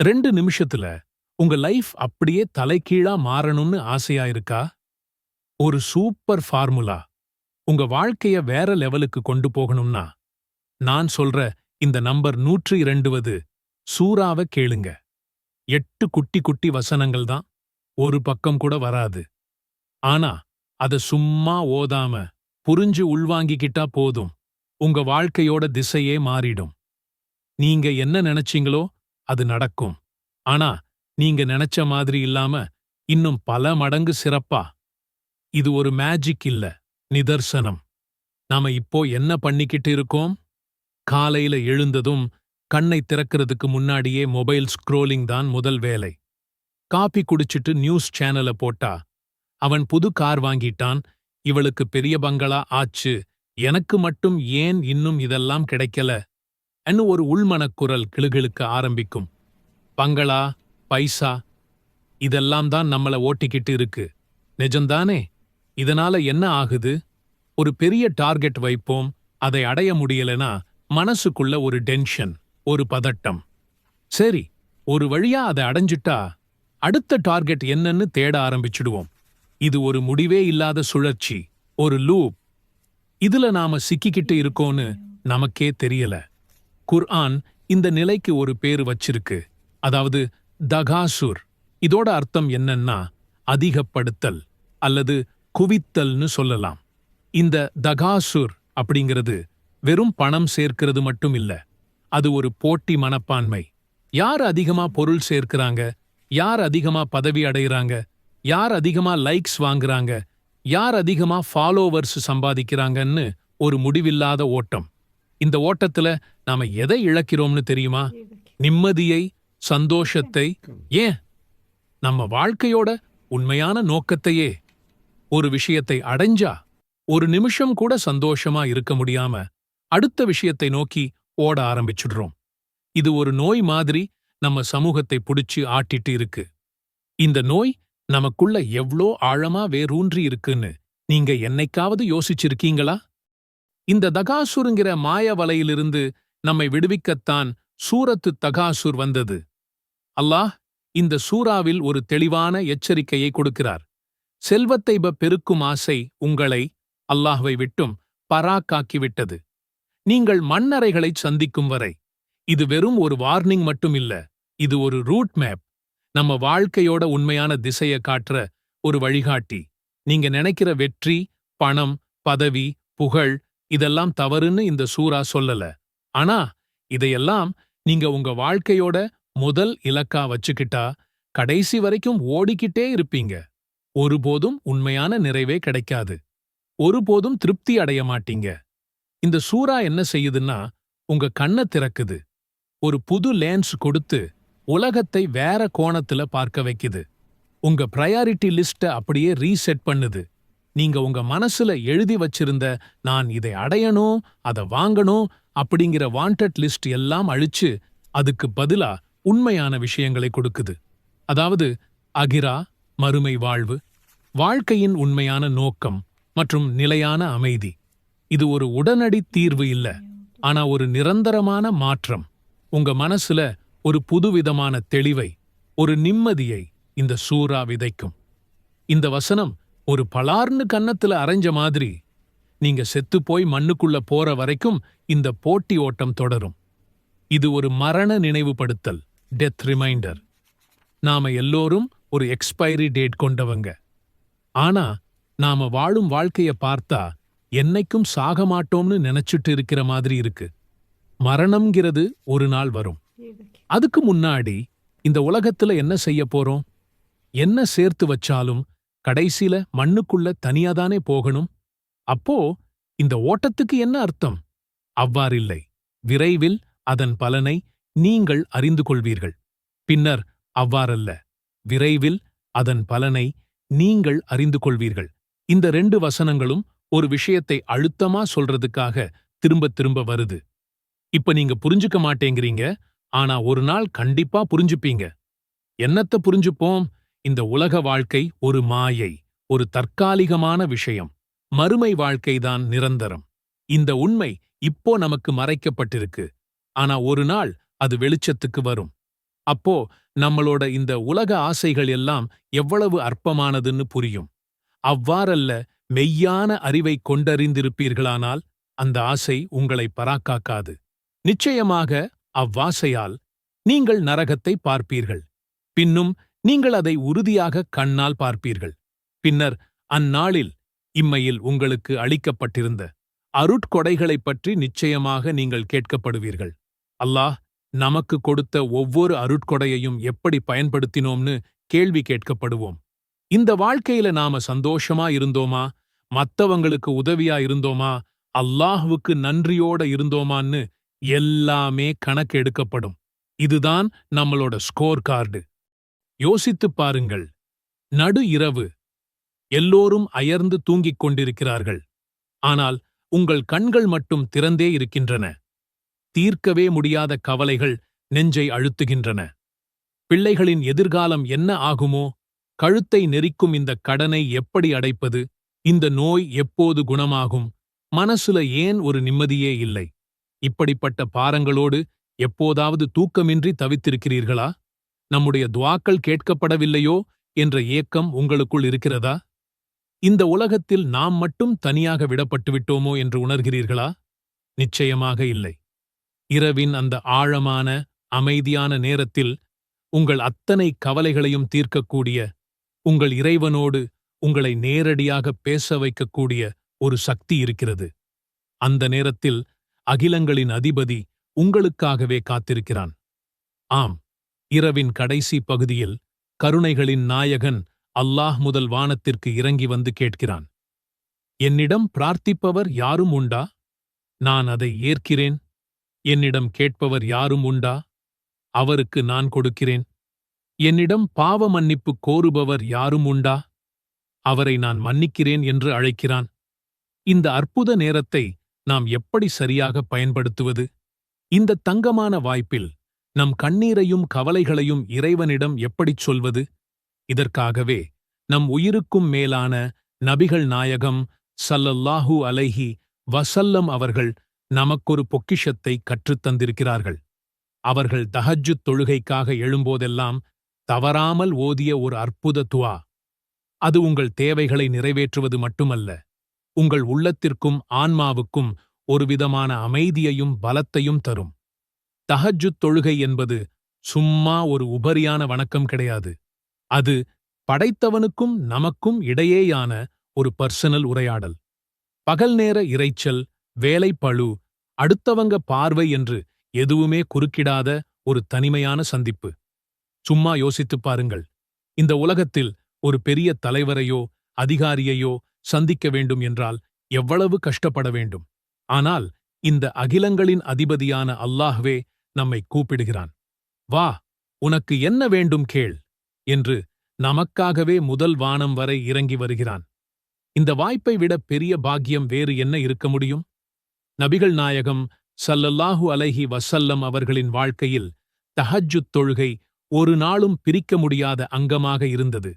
2 நிமிஷத்துல உங்க லைஃப் அப்படியே தலைகீழா மாறணும்னு ஆசையா இருக்கா? ஒரு சூப்பர் ஃபார்முலா உங்க வாழ்க்கைய வேற லெவலுக்கு கொண்டு போகணும்னா நான் சொல்ற இந்த நம்பர் 102வது சூறாவ கேளுங்க. 8 குட்டி குட்டி வசனங்கள் தான், ஒரு பக்கம் கூட வராது. ஆனா அத சும்மா ஓதாம புரிஞ்சு உள்வாங்கிக்கிட்டா போதும், உங்க வாழ்க்கையோட திசையே மாறிடும். நீங்க என்ன நினைச்சீங்களோ அது நடக்கும். ஆனா நீங்க நினைச்ச மாதிரி இல்லாம இன்னும் பல மடங்கு சிறப்பா. இது ஒரு மேஜிக் இல்ல, நிதர்சனம். நாம இப்போ என்ன பண்ணிக்கிட்டு இருக்கோம்? காலையில எழுந்ததும் கண்ணை திறக்கிறதுக்கு முன்னாடியே மொபைல் ஸ்க்ரோலிங் தான் முதல் வேலை. காபி குடிச்சிட்டு நியூஸ் சேனல போட்டா, அவன் புது கார் வாங்கிட்டான், இவளுக்கு பெரிய பங்களா ஆச்சு, எனக்கு மட்டும் ஏன் இன்னும் இதெல்லாம் கிடைக்கல என்று ஒரு உள்மனக்குரல் கிளுகிளுக்க ஆரம்பிக்கும். பங்களா, பைசா, இதெல்லாம் தான் நம்மள ஓட்டிக்கிட்டு இருக்கு. நிஜம்தானே? இதனால என்ன ஆகுது? ஒரு பெரிய டார்கெட் வைப்போம், அதை அடைய முடியலனா மனசுக்குள்ள ஒரு டென்ஷன், ஒரு பதட்டம். சரி, ஒரு வழியா அதை அடைஞ்சிட்டா அடுத்த டார்கெட் என்னன்னு தேட ஆரம்பிச்சிடுவோம். இது ஒரு முடிவே இல்லாத சுழற்சி, ஒரு லூப். இதுல நாம சிக்கிக்கிட்டு இருக்கோன்னு நமக்கே தெரியல. குர்ஆன் இந்த நிலைக்கு ஒரு பேரு வச்சிருக்கு, அதாவது தகாசுர். இதோட அர்த்தம் என்னன்னா அதிகப்படுத்தல் அல்லது குவித்தல்னு சொல்லலாம். இந்த தகாசுர் அப்படிங்கிறது வெறும் பணம் சேர்க்கிறது மட்டும் இல்ல, அது ஒரு போட்டி மனப்பான்மை. யார் அதிகமா பொருள் சேர்க்கிறாங்க, யார் அதிகமா பதவி அடைகிறாங்க, யார் அதிகமா லைக்ஸ் வாங்குறாங்க, யார் அதிகமா ஃபாலோவர்ஸ் சம்பாதிக்கிறாங்கன்னு ஒரு முடிவில்லாத ஓட்டம். இந்த ஓட்டத்துல நாம எதை இழக்கிறோம்னு தெரியுமா? நிம்மதியை, சந்தோஷத்தை, ஏன் நம்ம வாழ்க்கையோட உண்மையான நோக்கத்தையே. ஒரு விஷயத்தை அடைஞ்சா ஒரு நிமிஷம் கூட சந்தோஷமா இருக்க முடியாம அடுத்த விஷயத்தை நோக்கி ஓட ஆரம்பிச்சுடுறோம். இது ஒரு நோய் மாதிரி நம்ம சமூகத்தை புடிச்சு ஆட்டிட்டு இருக்கு. இந்த நோய் நமக்குள்ள எவ்ளோ ஆழமா வேரூன்றி இருக்குன்னு நீங்க என்னைக்காவது யோசிச்சிருக்கீங்களா? இந்த தகாசுருங்கிற மாய வலையிலிருந்து நம்மை விடுவிக்கத்தான் சூரத்து தகாசுர் வந்தது. அல்லாஹ் இந்த சூறாவில் ஒரு தெளிவான எச்சரிக்கையை கொடுக்கிறார். செல்வத்தை பெருக்கும் ஆசை உங்களை அல்லாஹ்வை விட்டும் பராக்காக்கிவிட்டது. நீங்கள் மண்ணறைகளை சந்திக்கும் வரை. இது வெறும் ஒரு வார்னிங் மட்டும் இல்ல, இது ஒரு ரூட் மேப், நம்ம வாழ்க்கையோட உண்மையான திசைய காட்டுற ஒரு வழிகாட்டி. நீங்க நினைக்கிற வெற்றி, பணம், பதவி, புகழ் இதெல்லாம் தவறுன்னு இந்த சூறா சொல்லல. ஆனா இதையெல்லாம் நீங்க உங்க வாழ்க்கையோட முதல் இலக்கா வச்சுக்கிட்டா கடைசி வரைக்கும் ஓடிக்கிட்டே இருப்பீங்க. ஒருபோதும் உண்மையான நிறைவே கிடைக்காது. ஒருபோதும் திருப்தி அடைய மாட்டீங்க. இந்த சூறா என்ன செய்யுதுன்னா உங்க கண்ணை திறக்குது. ஒரு புது லேன்ஸ் கொடுத்து உலகத்தை வேற கோணத்துல பார்க்க வைக்குது. உங்க பிரையாரிட்டி லிஸ்ட அப்படியே ரீசெட் பண்ணுது. நீங்க உங்க மனசுல எழுதி வச்சிருந்த நான் இதை அடையணும், அதை வாங்கணும் அப்படிங்கிற வாண்டட் லிஸ்ட் எல்லாம் அழிச்சு அதுக்கு பதிலா உண்மையான விஷயங்களை கொடுக்குது. அதாவது அகிரா, மறுமை வாழ்வு, வாழ்க்கையின் உண்மையான நோக்கம் மற்றும் நிலையான அமைதி. இது ஒரு உடனடி தீர்வு இல்ல, ஆனா ஒரு நிரந்தரமான மாற்றம். உங்க மனசுல ஒரு புதுவிதமான தெளிவை, ஒரு நிம்மதியை இந்த சூறா விதைக்கும். இந்த வசனம் ஒரு பலார்னு கன்னத்துல அரைஞ்ச மாதிரி. நீங்க செத்துப்போய் மண்ணுக்குள்ள போற வரைக்கும் இந்த போட்டி ஓட்டம் தொடரும். இது ஒரு மரண நினைவுபடுத்தல், டெத் ரிமைண்டர். நாம எல்லோரும் ஒரு எக்ஸ்பைரி டேட் கொண்டவங்க. ஆனா நாம வாழும் வாழ்க்கைய பார்த்தா என்னைக்கும் சாக மாட்டோம்னு நினைச்சிட்டு இருக்கிற மாதிரி இருக்கு. மரணம்ங்கிறது ஒரு நாள் வரும். அதுக்கு முன்னாடி இந்த உலகத்துல என்ன செய்ய போறோம்? என்ன சேர்த்து வச்சாலும் கடைசில மண்ணுக்குள்ள தனியாதானே போகணும். அப்போ இந்த ஓட்டத்துக்கு என்ன அர்த்தம்? அவ்வாறில்லை. விரைவில் அதன் பலனை நீங்கள் அறிந்து கொள்வீர்கள். பின்னர் அவ்வாறல்ல, விரைவில் அதன் பலனை நீங்கள் அறிந்து கொள்வீர்கள். இந்த 2 வசனங்களும் ஒரு விஷயத்தை அழுத்தமா சொல்றதுக்காக திரும்ப திரும்ப வருது. இப்ப நீங்க புரிஞ்சுக்க மாட்டேங்கிறீங்க, ஆனா ஒரு நாள் கண்டிப்பா புரிஞ்சுப்பீங்க. என்னத்த புரிஞ்சுப்போம்? இந்த உலக வாழ்க்கை ஒரு மாயை, ஒரு தற்காலிகமான விஷயம். மறுமை வாழ்க்கைதான் நிரந்தரம். இந்த உண்மை இப்போ நமக்கு மறைக்கப்பட்டிருக்கு. ஆனா ஒரு நாள் அது வெளிச்சத்துக்கு வரும். அப்போ நம்மளோட இந்த உலக ஆசைகள் எல்லாம் எவ்வளவு அற்பமானதுன்னு புரியும். அவ்வாறல்ல, மெய்யான அறிவை கொண்டறிந்திருப்பீர்களானால் அந்த ஆசை உங்களை பராக்காக்காது. நிச்சயமாக அவ்வாசையால் நீங்கள் நரகத்தை பார்ப்பீர்கள். பின்னும் நீங்கள் அதை உறுதியாக கண்ணால் பார்ப்பீர்கள். பின்னர் அந்நாளில் இம்மையில் உங்களுக்கு அளிக்கப்பட்டிருந்த அருட்கொடைகளைப் பற்றி நிச்சயமாக நீங்கள் கேட்கப்படுவீர்கள். அல்லாஹ் நமக்கு கொடுத்த ஒவ்வொரு அருட்கொடையையும் எப்படி பயன்படுத்தினோம்னு கேள்வி கேட்கப்படுவோம். இந்த வாழ்க்கையில நாம சந்தோஷமா இருந்தோமா, மத்தவங்களுக்கு உதவியா இருந்தோமா, அல்லாஹ்வுக்கு நன்றியோட இருந்தோமான்னு எல்லாமே கணக்கு எடுக்கப்படும். இதுதான் நம்மளோட ஸ்கோர் கார்டு. யோசித்துப் பாருங்கள். நடு இரவு எல்லோரும் அயர்ந்து தூங்கிக் கொண்டிருக்கிறார்கள். ஆனால் உங்கள் கண்கள் மட்டும் திறந்தே இருக்கின்றன. தீர்க்கவே முடியாத கவலைகள் நெஞ்சை அழுத்துகின்றன. பிள்ளைகளின் எதிர்காலம் என்ன ஆகுமோ? கழுத்தை நெரிக்கும் இந்த கடனை எப்படி அடைப்பது? இந்த நோய் எப்போது குணமாகும்? மனசுல ஏன் ஒரு நிம்மதியே இல்லை? இப்படிப்பட்ட பாரங்களோடு எப்போதாவது தூக்கமின்றி தவித்திருக்கிறீர்களா? நம்முடைய துஆக்கள் கேட்கப்படவில்லையோ என்ற ஏக்கம் உங்களுக்குள் இருக்கிறதா? இந்த உலகத்தில் நாம் மட்டும் தனியாக விடப்பட்டுவிட்டோமோ என்று உணர்கிறீர்களா? நிச்சயமாக இல்லை. இரவின் அந்த ஆழமான, அமைதியான நேரத்தில் உங்கள் அத்தனை கவலைகளையும் தீர்க்கக்கூடிய, உங்கள் இறைவனோடு உங்களை நேரடியாக பேச வைக்கக்கூடிய ஒரு சக்தி இருக்கிறது. அந்த நேரத்தில் அகிலங்களின் அதிபதி உங்களுக்காகவே காத்திருக்கிறான். ஆம், இரவின் கடைசி பகுதியில் கருணைகளின் நாயகன் அல்லாஹ் முதல் வானத்திற்கு இறங்கி வந்து கேட்கிறான். என்னிடம் பிரார்த்திப்பவர் யாரும் உண்டா? நான் அதை ஏற்கிறேன். என்னிடம் கேட்பவர் யாரும் உண்டா? அவருக்கு நான் கொடுக்கிறேன். என்னிடம் பாவ மன்னிப்பு கோருபவர் யாரும் உண்டா? அவரை நான் மன்னிக்கிறேன் என்று அழைக்கிறான். இந்த அற்புத நேரத்தை நாம் எப்படி சரியாக பயன்படுத்துவது? இந்த தங்கமான வாய்ப்பில் நம் கண்ணீரையும் கவலைகளையும் இறைவனிடம் எப்படிச் சொல்வது? இதற்காகவே நம் உயிருக்கும் மேலான நபிகள் நாயகம் ஸல்லல்லாஹு அலைஹி வஸல்லம் அவர்கள் நமக்கொரு பொக்கிஷத்தை கற்றுத்தந்திருக்கிறார்கள். அவர்கள் தஹஜ்ஜுத் தொழுகைக்காக எழும்போதெல்லாம் தவறாமல் ஓதிய ஒரு அற்புத துஆ. அது உங்கள் தேவைகளை நிறைவேற்றுவது மட்டுமல்ல, உங்கள் உள்ளத்திற்கும் ஆன்மாவுக்கும் ஒருவிதமான அமைதியையும் பலத்தையும் தரும். தஹஜ்ஜுத் தொழுகை என்பது சும்மா ஒரு உபரியான வணக்கம் கிடையாது. அது படைத்தவனுக்கும் நமக்கும் இடையேயான ஒரு பர்சனல் உரையாடல். பகல் நேர இரைச்சல், வேலைப்பளு, அடுத்தவங்க பார்வை என்று எதுவுமே குறுக்கிடாத ஒரு தனிமையான சந்திப்பு. சும்மா யோசித்துப் பாருங்கள். இந்த உலகத்தில் ஒரு பெரிய தலைவரையோ அதிகாரியையோ சந்திக்க வேண்டும் என்றால் எவ்வளவு கஷ்டப்பட வேண்டும். ஆனால் இந்த அகிலங்களின் அதிபதியான அல்லாஹ்வே நம்மை கூப்பிடுகிறான். வா, உனக்கு என்ன வேண்டும் கேள் என்று நமக்காகவே முதல் வானம் வரை இறங்கி வருகிறான். இந்த வாய்ப்பை விட பெரிய பாக்கியம் வேறு என்ன இருக்க முடியும்? நபிகள் நாயகம் ஸல்லல்லாஹு அலைஹி வஸல்லம் அவர்களின் வாழ்க்கையில் தஹஜ்ஜுத் தொழுகை ஒரு நாளும் பிரிக்க முடியாத அங்கமாக இருந்தது.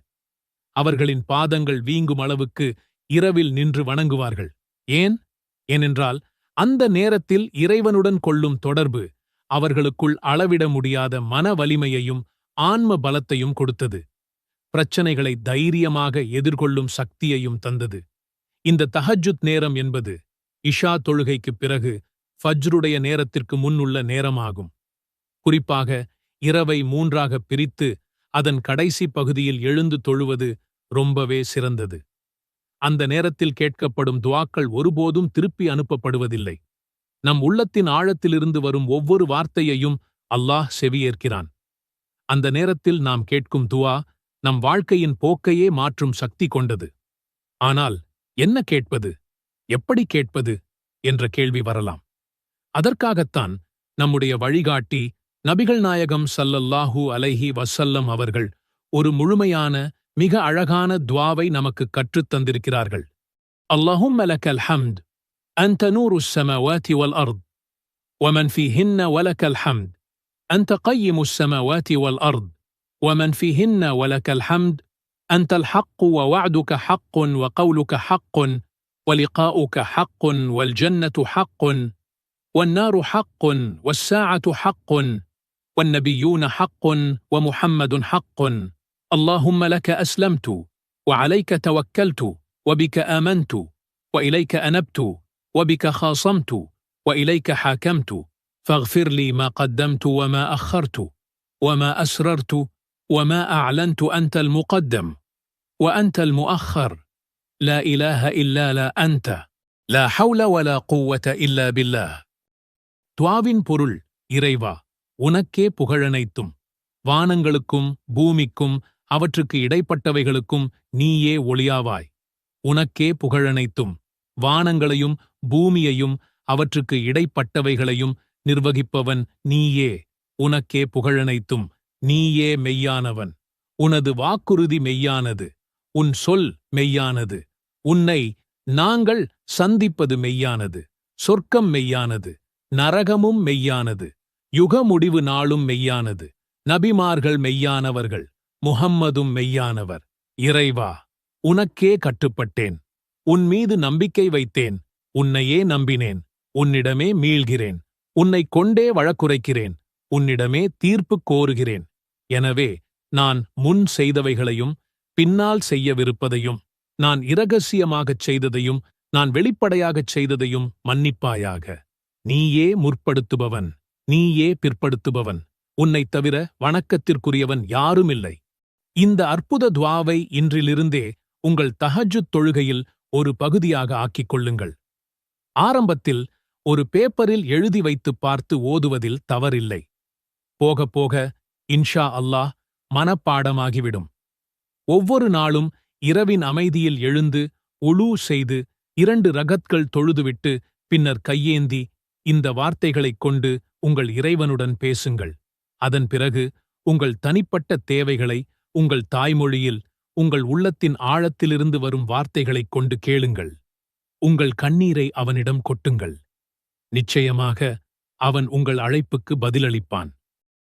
அவர்களின் பாதங்கள் வீங்கும் அளவுக்கு இரவில் நின்று வணங்குவார்கள். ஏனென்றால் அந்த நேரத்தில் இறைவனுடன் கொள்ளும் தொடர்பு அவர்களுக்குள் அளவிட முடியாத மன வலிமையையும் ஆன்ம பலத்தையும் கொடுத்தது. பிரச்சனைகளை தைரியமாக எதிர்கொள்ளும் சக்தியையும் தந்தது. இந்த தஹஜ்ஜுத் நேரம் என்பது இஷா தொழுகைக்குப் பிறகு ஃபஜ்ருடைய நேரத்திற்கு முன் உள்ள நேரமாகும். குறிப்பாக இரவை 3ஆக பிரித்து அதன் கடைசி பகுதியில் எழுந்து தொழுவது ரொம்பவே சிறந்தது. அந்த நேரத்தில் கேட்கப்படும் துஆக்கள் ஒருபோதும் திருப்பி அனுப்பப்படுவதில்லை. நம் உள்ளத்தின் ஆழத்திலிருந்து வரும் ஒவ்வொரு வார்த்தையையும் அல்லாஹ் செவியேற்கிறான். அந்த நேரத்தில் நாம் கேட்கும் துஆ நம் வாழ்க்கையின் போக்கையே மாற்றும் சக்தி கொண்டது. ஆனால் என்ன கேட்பது, எப்படி கேட்பது என்ற கேள்வி வரலாம். அதற்காகத்தான் நம்முடைய வழிகாட்டி நபிகள் நாயகம் ஸல்லல்லாஹு அலைஹி வஸல்லம் அவர்கள் ஒரு முழுமையான, மிக அழகான துஆவை நமக்கு கற்றுத் தந்திருக்கிறார்கள். அல்லாஹும்ம லக்கல் ஹம்த் அன்த நூருஸ் ஸமாவாதி வல் அர்த் வமன் ஃபீஹின்ன வலக்கல் ஹம்த் அன்த கய்யிமுஸ் ஸமாவாதி வல் அர்த் ومن فيهن ولك الحمد أنت الحق ووعدك حق وقولك حق ولقاؤك حق والجنة حق والنار حق والساعة حق والنبيون حق ومحمد حق. اللهم لك أسلمت وعليك توكلت وبك آمنت وإليك أنبت وبك خاصمت وإليك حاكمت فاغفر لي ما قدمت وما أخرت وما أسررت وما أعلنت. أنت المقدم وأنت المؤخر، لا إله إلا لا أنت، لا حول ولا قوة إلا بالله. துஆவின் பொருள்: இறைவா, உனக்கே புகழனைத்தும். வானங்களுக்கும் பூமிக்கும் அவற்றுக்கு இடைப்பட்டவைகளுக்கும் நீயே ஒளியாவாய். உனக்கே புகழனைத்தும். வானங்களையும் பூமியையும் அவற்றுக்கு இடைப்பட்டவைகளையும் நிர்வகிப்பவன் நீயே. உனக்கே புகழனைத்தும். நீயே மெய்யானவன். உனது வாக்குறுதி மெய்யானது. உன் சொல் மெய்யானது. உன்னை நாங்கள் சந்திப்பது மெய்யானது. சொர்க்கம் மெய்யானது. நரகமும் மெய்யானது. யுக முடிவு நாளும் மெய்யானது. நபிமார்கள் மெய்யானவர்கள். முஹம்மதும் மெய்யானவர். இறைவா, உனக்கே கட்டுப்பட்டேன். உன் மீது நம்பிக்கை வைத்தேன். உன்னையே நம்பினேன். உன்னிடமே மீள்கிறேன். உன்னைக் கொண்டே வழக்குரைக்கிறேன். உன்னிடமே தீர்ப்பு கோருகிறேன். எனவே நான் முன் செய்தவைகளையும் பின்னால் செய்யவிருப்பதையும் நான் இரகசியமாகச் செய்ததையும் நான் வெளிப்படையாகச் செய்ததையும் மன்னிப்பாயாக. நீயே முற்படுத்துபவன், நீயே பிற்படுத்துபவன். உன்னைத் தவிர வணக்கத்திற்குரியவன் யாருமில்லை. இந்த அற்புத துஆவை இன்றிலிருந்தே உங்கள் தஹஜ்ஜுத் தொழுகையில் ஒரு பகுதியாக ஆக்கிக் கொள்ளுங்கள். ஆரம்பத்தில் ஒரு பேப்பரில் எழுதி வைத்துப் பார்த்து ஓதுவதில் தவறில்லை. போக போக இன்ஷா அல்லாஹ் மனப்பாடமாகிவிடும். ஒவ்வொரு நாளும் இரவின் அமைதியில் எழுந்து உலூ செய்து 2 ரகத்கள் தொழுதுவிட்டு பின்னர் கையேந்தி இந்த வார்த்தைகளைக் கொண்டு உங்கள் இறைவனுடன் பேசுங்கள். அதன் பிறகு உங்கள் தனிப்பட்ட தேவைகளை உங்கள் தாய்மொழியில் உங்கள் உள்ளத்தின் ஆழத்திலிருந்து வரும் வார்த்தைகளைக் கொண்டு கேளுங்கள். உங்கள் கண்ணீரை அவனிடம் கொட்டுங்கள். நிச்சயமாக அவன் உங்கள் அழைப்புக்கு பதிலளிப்பான்.